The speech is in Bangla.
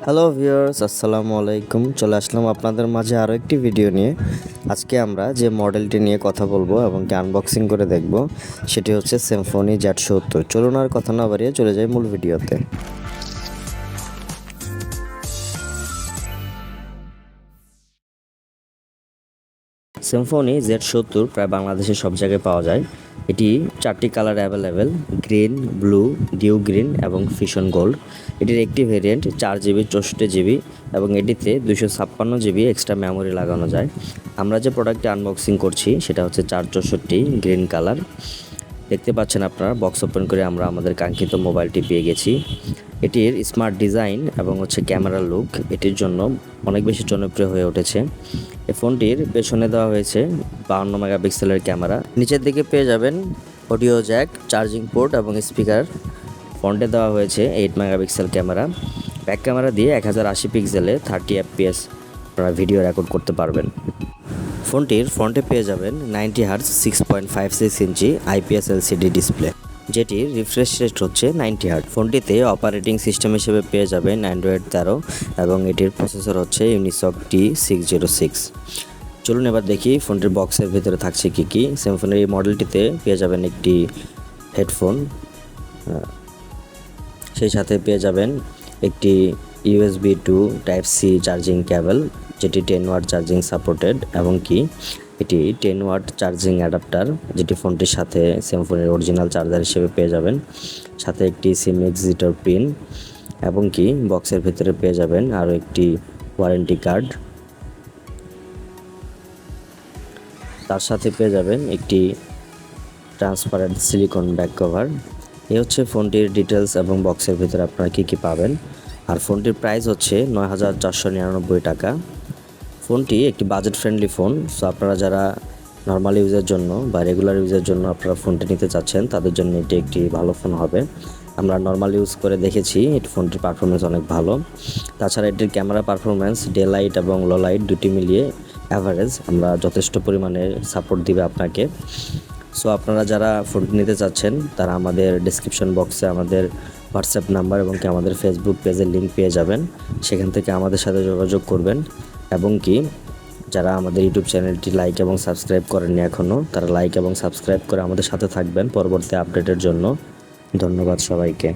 হ্যালো ভিউয়ার্স, আসসালামু আলাইকুম। চলে আসলাম আপনাদের মাঝে আরও একটি ভিডিও নিয়ে। আজকে আমরা যে মডেলটি নিয়ে কথা বলবো এবং কি আনবক্সিং করে দেখব সেটি হচ্ছে সিম্ফনি Z70। চলুন আর কথা না বাড়িয়ে চলে যাই মূল ভিডিওতে। সিম্ফনি Z70 প্রায় বাংলাদেশের সব জায়গায় পাওয়া যায়। এটি 4টি colour available: green, blue, dew green এবং ফিশন গোল্ড। এটির একটি ভেরিয়েন্ট 4GB 64GB এবং এটিতে 256GB এক্সট্রা মেমোরি লাগানো যায়। আমরা যে প্রোডাক্টটি আনবক্সিং করছি সেটা হচ্ছে 464 গ্রিন কালার। দেখতে পাচ্ছেন আপনারা, বক্স ওপেন করে আমরা আমাদের কাঙ্ক্ষিত মোবাইলটি পেয়ে গেছি। এটির স্মার্ট ডিজাইন এবং ক্যামেরা লুক এটির জন্য অনেক বেশি জনপ্রিয় হয়ে উঠেছে। এই ফোনটির পেছনে দেওয়া হয়েছে 52 মেগাপিক্সেলের ক্যামেরা। নিচের দিকে পেয়ে যাবেন অডিও জ্যাক, চার্জিং পোর্ট এবং স্পিকার। ফ্রন্টে দেওয়া হয়েছে 8 মেগাপিক্সেল ক্যামেরা। ব্যাক ক্যামেরা দিয়ে 1080 পিক্সেলে 30 FPS আপনারা ভিডিও রেকর্ড করতে পারবেন। ফোনটির ফ্রন্টে পেয়ে যাবেন 90 হার্টজ 6.56 ইঞ্চি IPS LCD ডিসপ্লে, যেটির রিফ্রেশ রেট হচ্ছে 90 হার্টজ। ফোনটিতে অপারেটিং সিস্টেম হিসেবে পেয়ে যাবেন অ্যান্ড্রয়েড 13 এবং এটির প্রসেসর হচ্ছে ইউনিসক T606। চলুন এবার দেখি ফোনটির বক্সের ভিতরে থাকছে কি। সিম্ফনির এই মডেলটিতে পেয়ে যাবেন একটি হেডফোন, সেই সাথে পেয়ে যাবেন একটি USB to Type-C charging cable, যেটি 10 ওয়াট চার্জিং সাপোর্টেড, এবং কি এটি 10 ওয়াট চার্জিং অ্যাডাপ্টার, যেটি ফোনটির সাথে সিম্ফনির অরিজিনাল চার্জার হিসেবে পেয়ে যাবেন। সাথে একটি সিম এক্সিটার পিন, এবং কি বক্সের ভিতরে পেয়ে যাবেন আরও একটি ওয়ারেন্টি কার্ড। তার সাথে পেয়ে যাবেন একটি ট্রান্সপারেন্ট সিলিকন ব্যাক কভার। এই হচ্ছে ফোনটির ডিটেলস এবং বক্সের ভিতরে আপনারা কী পাবেন। আর ফোনটির প্রাইস হচ্ছে 9,499 টাকা। ফোনটি একটি বাজেট ফ্রেন্ডলি ফোন। সো আপনারা যারা নর্মাল ইউজের জন্য বা রেগুলার ইউজের জন্য আপনারা ফোনটি নিতে চাচ্ছেন, তাদের জন্য এটি একটি ভালো ফোন হবে। আমরা নর্মাল ইউজ করে দেখেছি, এটি ফোনটির পারফরমেন্স অনেক ভালো। তাছাড়া এটির ক্যামেরা পারফরমেন্স ডে লাইট এবং লো লাইট দুটি মিলিয়ে অ্যাভারেজ আমরা যথেষ্ট পরিমাণে সাপোর্ট দিবে আপনাকে। সো আপনারা যারা ফোনটি নিতে চাচ্ছেন তারা আমাদের ডেসক্রিপশন বক্সে আমাদের হোয়াটসঅ্যাপ নাম্বার এবং কি আমাদের ফেসবুক পেজের লিঙ্ক পেয়ে যাবেন। সেখান থেকে আমাদের সাথে যোগাযোগ করবেন, এবং কি যারা আমাদের ইউটিউব চ্যানেলটি লাইক এবং সাবস্ক্রাইব করেননি এখনও, তারা লাইক এবং সাবস্ক্রাইব করে আমাদের সাথে থাকবেন পরবর্তী আপডেটের জন্য। ধন্যবাদ সবাইকে।